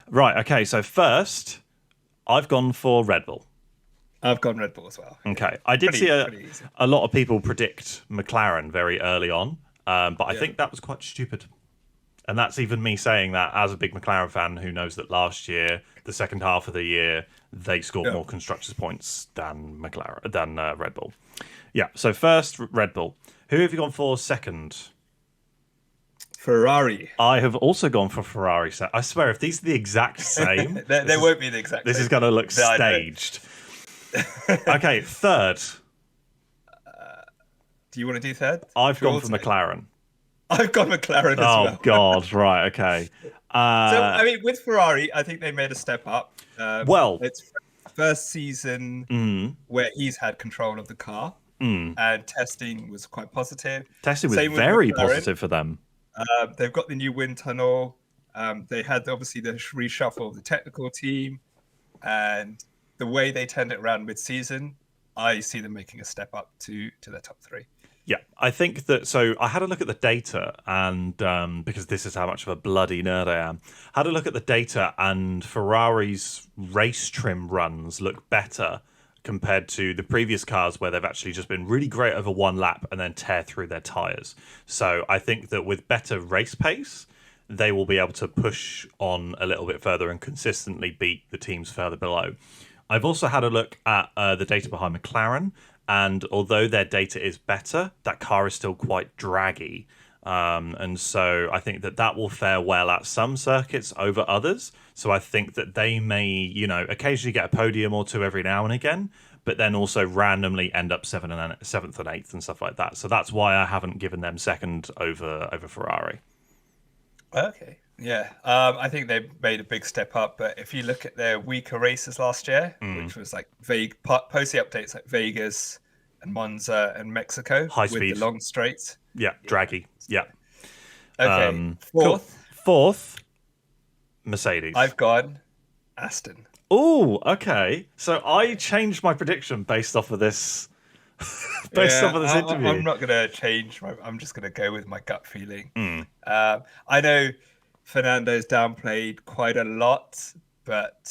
Right. Okay. So first, I've gone for Red Bull. I've gone Red Bull as well. Yeah, Okay. I did see pretty easy. a lot of people predict McLaren very early on, but I Yeah, think that was quite stupid. And that's even me saying that as a big McLaren fan who knows that last year, the second half of the year, they scored yeah. more constructors points than Red Bull. Yeah. So first, Red Bull. Who have you gone for second? Ferrari. I have also gone for Ferrari. So I swear, if these are the exact same, They won't be the exact this is same. going to look No, I know. staged. Okay, third. Do you want to do third? I've Should we gone for alternate? McLaren. I've got McLaren as Oh well. God, right, okay. So, Uh, I mean, with Ferrari, I think they made a step up. well, It's first season mm, where he's had control of the car, mm. and testing was quite positive. Testing was Same with very McLaren. positive for them. They've got the new wind tunnel. They had obviously the reshuffle of the technical team, and the way they turned it around mid-season, I see them making a step up to their top three. Yeah, I think that. So I had a look at the data, and because this is how much of a bloody nerd I am, had a look at the data, and Ferrari's race trim runs look better compared to the previous cars where they've actually just been really great over one lap and then tear through their tires. So I think that with better race pace, they will be able to push on a little bit further and consistently beat the teams further below. I've also had a look at the data behind McLaren, and although their data is better, that car is still quite draggy. And so I think that that will fare well at some circuits over others. So I think that they may, occasionally get a podium or two every now and again, but then also randomly end up seventh and eighth and stuff like that. So that's why I haven't given them second over Ferrari. Okay. Yeah, I think they made a big step up. But if you look at their weaker races last year, Mm. which was like vague post the updates like Vegas and Monza and Mexico High with the speed, long straights. yeah, Yeah. draggy, yeah. Okay. Cool. Fourth, Fourth, Mercedes. I've gone Aston. Oh, okay. So I changed my prediction based off of this, based off Yeah, of this I'm interview. not gonna change. I'm just gonna go with my gut feeling. Mm, I know Fernando's downplayed quite a lot, but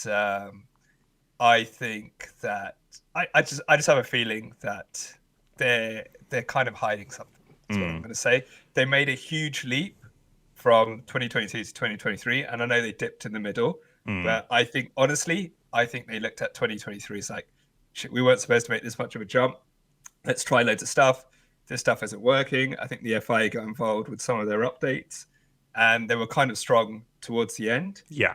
I think that I just have a feeling that they're kind of hiding something. That's what I'm mm, going to say. They made a huge leap from 2022 to 2023, and I know they dipped in the middle, mm. but I think honestly, I think they looked at 2023 as like, shit, we weren't supposed to make this much of a jump. Let's try loads of stuff. This stuff isn't working. I think the FIA got involved with some of their updates, and they were kind of strong towards the end. Yeah.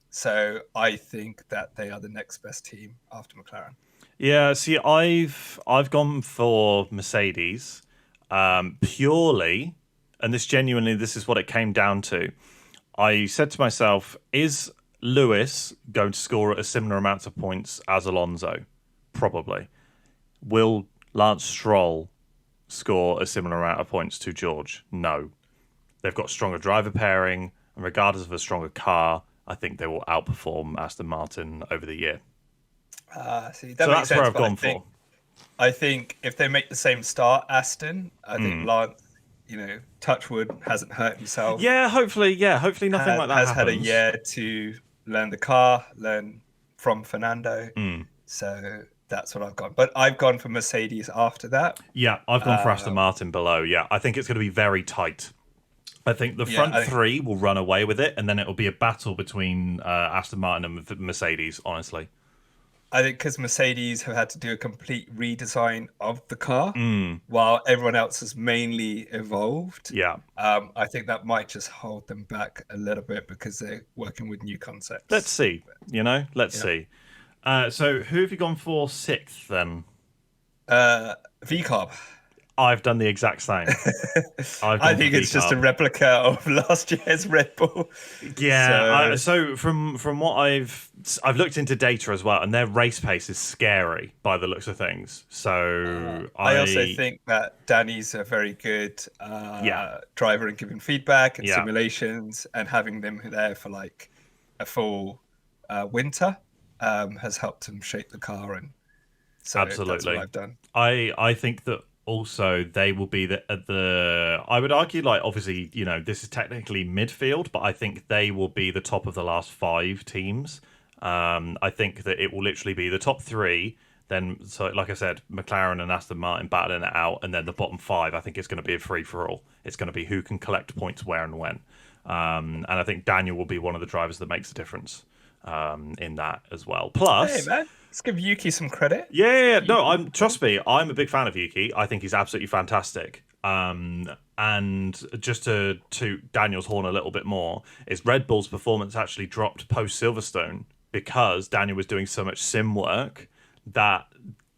So I think that they are the next best team after McLaren. Yeah, see, I've gone for Mercedes, purely, and this is what it came down to. I said to myself, is Lewis going to score a similar amount of points as Alonso? Probably. Will Lance Stroll score a similar amount of points to George? No. They've got stronger driver pairing, and regardless of a stronger car, I think they will outperform Aston Martin over the year. See, that So makes that's where sense. I've But gone for. I think if they make the same start, Aston, I think Mm. Lance, Touchwood hasn't hurt himself. Yeah, hopefully nothing like that Has had a happens. year to learn the car, learn from Fernando. Mm. So that's what I've gone. But I've gone for Mercedes after that. Yeah, I've gone for Aston Um, Martin below. Yeah, I think it's going to be very tight. I think the yeah, front three will run away with it, and then it'll be a battle between Aston Martin and Mercedes, honestly. I think because Mercedes have had to do a complete redesign of the car, Mm. while everyone else has mainly evolved. Yeah. I think that might just hold them back a little bit because they're working with new Let's concepts. see. Let's Yeah. see. So who have you gone for sixth then? VCarb. I've done the exact same. I've I gone for think it's just a V-Carb. replica of last year's Red Bull. Yeah, So so from what I've looked into data as well, and their race pace is scary by the looks of things. So I also think that Danny's a very good yeah, driver in giving feedback and yeah, simulations, and having them there for like a full winter has helped him shape the car, and so that's what absolutely. I've done. I think that also they will be the I would argue, like, obviously, this is technically midfield, but I think they will be the top of the last five teams. I think that it will literally be the top three, then, so like I said, McLaren and Aston Martin battling it out, and then the bottom five. I think it's going to be a free for all. It's going to be who can collect points where and when. And I think Daniel will be one of the drivers that makes a difference in that as well. Hey Plus, man, let's give Yuki some credit. yeah. No, Yuki. trust me, I'm a big fan of Yuki. I think he's absolutely fantastic. And just to Daniel's horn a little bit more, is Red Bull's performance actually dropped post Silverstone because Daniel was doing so much sim work that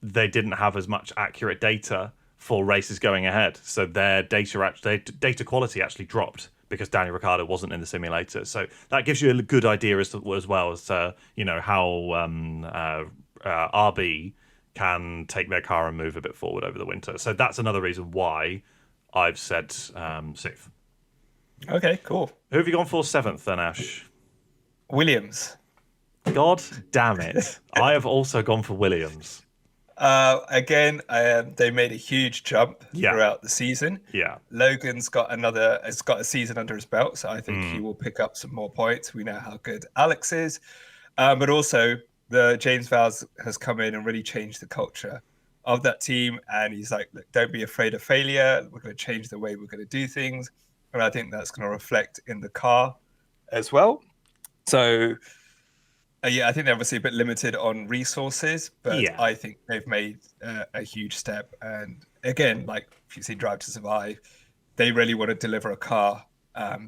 they didn't have as much accurate data for races going ahead. So their data quality actually dropped because Daniel Ricciardo wasn't in the simulator. So that gives you a good idea as well as to how RB can take their car and move a bit forward over the winter. So that's another reason why I've said sixth. Okay, cool. Who have you gone for seventh then, Ash? Williams. God damn it. I have also gone for Williams. Again, they made a huge jump Yeah. throughout the season. Yeah. Logan's got a season under his belt, so I think he will pick up some more points. We know how good Alex is, but also the James Vowles has come in and really changed the culture of that team. And he's like, look, don't be afraid of failure. We're going to change the way we're going to do things, and I think that's going to reflect in the car as well. So yeah, I think they're obviously a bit limited on resources, but Yeah. I think they've made a huge step. And again, like if you see Drive to Survive, they really want to deliver a car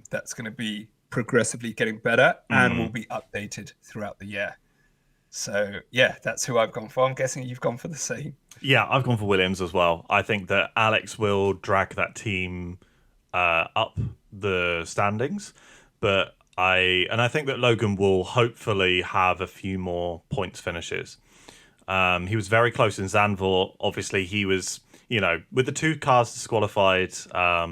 that's going to be progressively getting better and will be updated throughout the year. So yeah, that's who I've gone for. I'm guessing you've gone for the same. Yeah, I've gone for Williams as well. I think that Alex will drag that team up the standings, but I think that Logan will hopefully have a few more points finishes. He was very close in Zandvoort. Obviously, he was, with the two cars disqualified at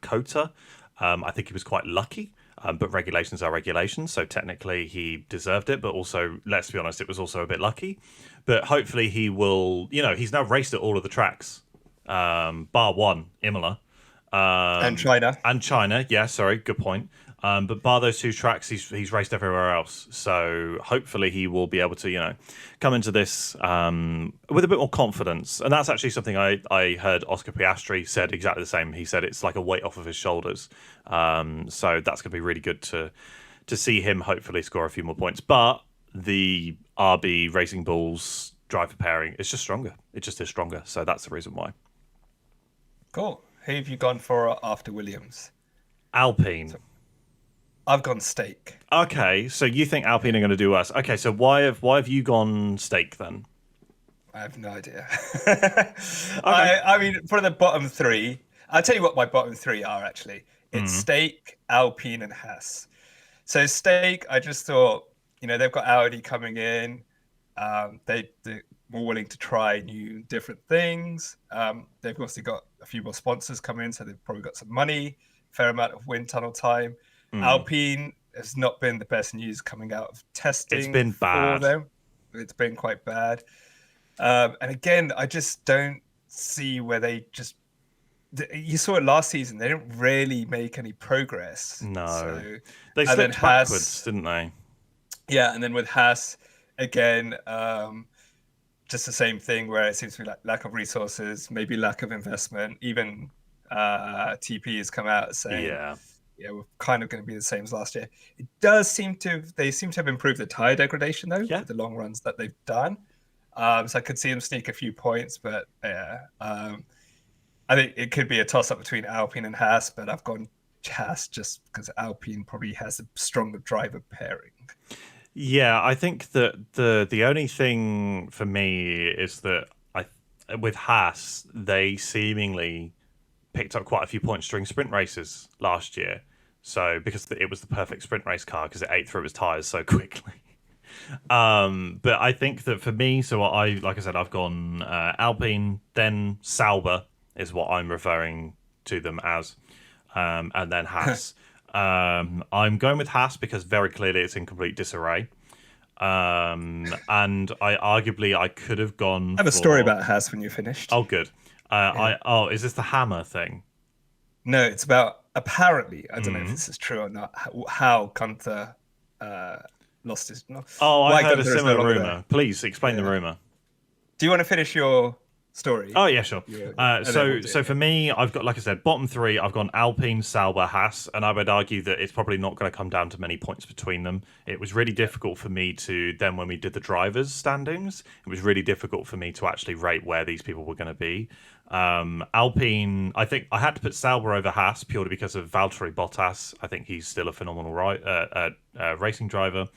Kota. I think he was quite lucky. But regulations are regulations, so technically he deserved it. But also, let's be honest, it was also a bit lucky. But hopefully he will. He's now raced at all of the tracks, bar one, Imola. And China. And China, yeah, sorry, good point. But bar those two tracks, he's raced everywhere else. So hopefully he will be able to, come into this with a bit more confidence. And that's actually something I heard Oscar Piastri said exactly the same. He said it's like a weight off of his shoulders. So that's going to be really good to see him hopefully score a few more points. But the RB Racing Bulls driver pairing is just stronger. It just is stronger. So that's the reason why. Cool. Who have you gone for after Williams? Alpine. I've gone Stake. Okay, so you think Alpine are going to do worse? Okay, so why have you gone Stake then? I have no idea. I mean, for the bottom three, I'll tell you what my bottom three are actually. It's Stake, Alpine, and Haas. So Stake, I just thought, they've got Audi coming in. They're more willing to try new, different things. They've obviously got a few more sponsors coming in, so they've probably got some money, fair amount of wind tunnel time. Alpine has not been the best news coming out of testing. It's been bad. For them. It's been quite bad. And again, I just don't see where they just. You saw it last season. They didn't really make any progress. No, so, they slipped backwards, didn't they? Yeah, and then with Haas, again, just the same thing where it seems to be like lack of resources, maybe lack of investment. Even TP has come out saying, "Yeah, we're kind of going to be the same as last year." It does seem to have improved the tire degradation though, with the long runs that they've done. So I could see them sneak a few points, but yeah, I think it could be a toss-up between Alpine and Haas, but I've gone Haas just because Alpine probably has a stronger driver pairing. Yeah, I think that the only thing for me is that with Haas, they seemingly picked up quite a few points during sprint races last year. So because it was the perfect sprint race car because it ate through his tires so quickly. But I think that for me, so like I said, I've gone Alpine, then Sauber is what I'm referring to them as, and then Haas. I'm going with Haas because very clearly it's in complete disarray. And I could have gone I have a story for. about Haas when you're finished. Oh, good. Yeah. Is this the hammer thing? No, it's about apparently, I don't know if Mm. this is true or not, how Gunther uh, lost his. No, Oh, I why heard a Gunther is no similar longer there. rumor. Please explain the Yeah. rumor. Do you want to finish your story? Oh yeah, sure. And then we'll do So it. for me, I've got, like I said, bottom three. I've gone Alpine, Sauber, Haas, and I would argue that it's probably not going to come down to many points between them. It was really difficult for me to then, when we did the drivers' standings, it was really difficult for me to actually rate where these people were going to be. Alpine, I think I had to put Sauber over Haas purely because of Valtteri Bottas. I think he's still a phenomenal racing driver,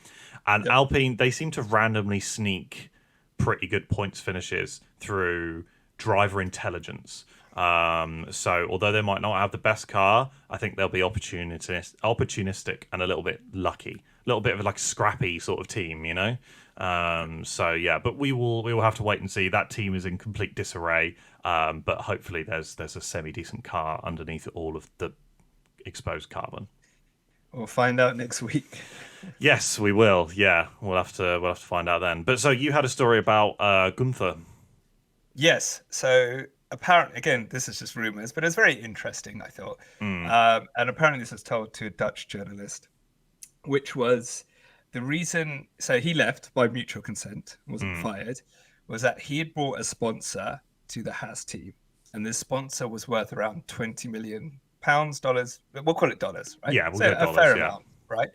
and Yep. Alpine, they seem to randomly sneak pretty good points finishes through driver intelligence. So although they might not have the best car, I think they'll be opportunistic and a little bit lucky, a little bit of like a scrappy sort of team, you know. So yeah, but we will have to wait and see. That team is in complete disarray, but hopefully there's a semi decent car underneath all of the exposed carbon. We'll find out next week. Yes, we will. Yeah, we'll have to find out then. But so you had a story about Gunther. Yes. So apparently, again, this is just rumors, but it's very interesting, I thought. Mm, And apparently, this was told to a Dutch journalist, which was the reason. So he left by mutual consent, wasn't mm. fired, was that he had brought a sponsor to the Haas team, and this sponsor was worth around 20 million pounds, dollars. We'll call it dollars, right? Yeah, we'll So go a dollars. fair Yeah. amount, right?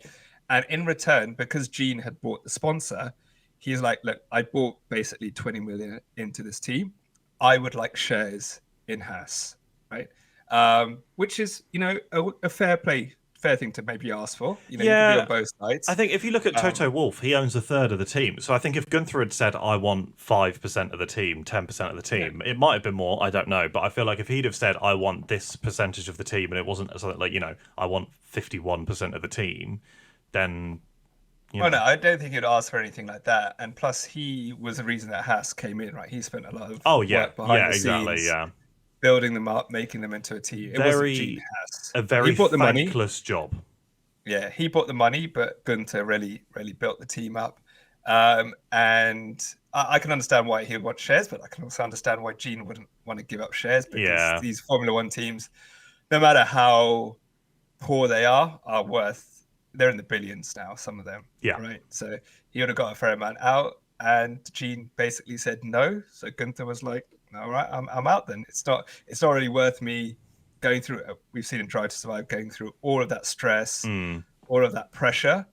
And in return, because Gene had bought the sponsor, he's like, look, I bought basically 20 million into this team. I would like shares in Haas, right? Which is, a fair thing to maybe ask for. You can be on Yeah, both I sides. think if you look at Um, Toto Wolff, he owns a third of the team. So I think if Gunther had said, I want 5% of the team, 10% of the yeah, team, it might have been more. I don't know. But I feel like if he'd have said, I want this percentage of the team, and it wasn't something like, I want 51% of the team, then, you well, know. no, I don't think he'd ask for anything like that. And plus, he was the reason that Haas came in, right? He spent a lot of Oh, yeah. work behind Yeah, the exactly. scenes, Yeah. building them up, making them into a team. It wasn't Gene Very, Haas. a He very bought the money. thankless job. Yeah, he bought the money, but Gunter really built the team up. And I can understand why he would want shares, but I can also understand why Gene wouldn't want to give up shares because Yeah. these Formula One teams, no matter how poor they are worth, they're in the billions now, some of them, Yeah. right? So he would have got a fair amount out. And Gene basically said no. So Gunther was like, all right, I'm out then. It's not really worth me going through. We've seen in Drive to Survive going through all of that stress, Mm, all of that pressure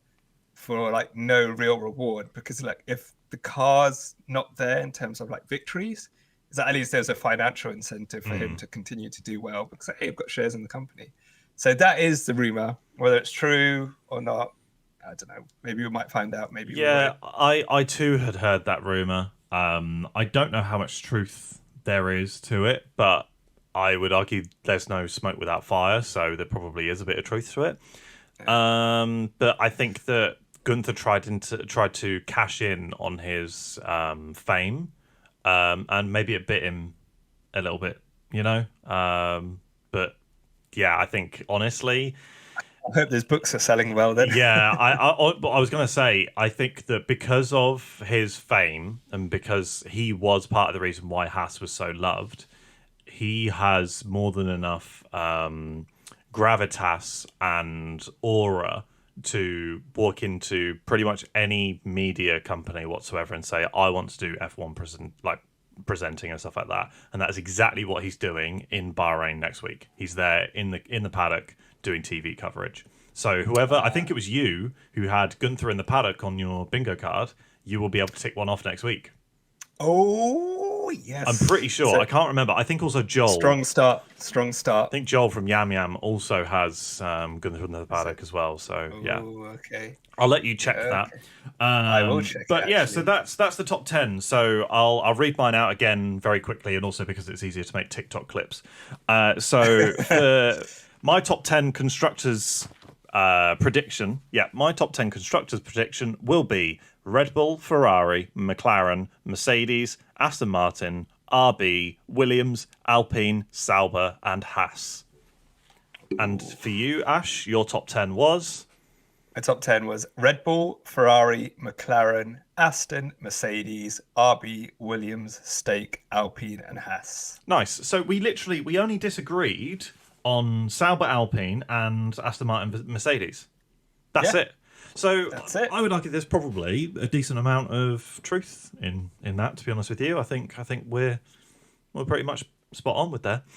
for like no real reward. Because like if the car's not there in terms of like victories, is that at least there's a financial incentive for him mm. to continue to do well because hey, I've got shares in the company. So that is the rumor. Whether it's true or not, I don't know. Maybe we might find out. Maybe we Yeah, won't. I too had heard that rumor. I don't know how much truth there is to it, but I would argue there's no smoke without fire, so there probably is a bit of truth to it. But I think that Gunther tried to cash in on his fame, and maybe it bit him a little bit, you know. But yeah, I think honestly, I hope those books are selling well then. yeah, but I was gonna say, I think that because of his fame and because he was part of the reason why Haas was so loved, he has more than enough gravitas and aura to walk into pretty much any media company whatsoever and say, "I want to do F1 presenting and stuff like that," and that's exactly what he's doing in Bahrain next week. He's there in the paddock doing TV coverage. So whoever, I think it was you who had Gunther in the paddock on your bingo card, you will be able to tick one off next week. Oh I'm yes. pretty sure. So I can't remember. I think also Joel. strong start. Strong start. I think Joel from Yam Yam also has Gunther in the Is it? paddock as well. So yeah, Oh, okay. I'll let you check that. Okay. I will check it But yeah, so actually. that's the top 10. So I'll read mine out again very quickly, and also because it's easier to make TikTok clips. So for my top 10 constructors prediction, my top 10 constructors prediction will be Red Bull, Ferrari, McLaren, Mercedes, Aston Martin, RB, Williams, Alpine, Sauber, and Haas. And for you, Ash, your top 10 was. My top 10 was Red Bull, Ferrari, McLaren, Aston, Mercedes, RB, Williams, Stake, Alpine, and Haas. Nice. So we only disagreed on Sauber, Alpine, and Aston Martin, Mercedes. That's Yeah, it. So that's it. I would argue there's probably a decent amount of truth in that. To be honest with you, I think we're pretty much spot on with there.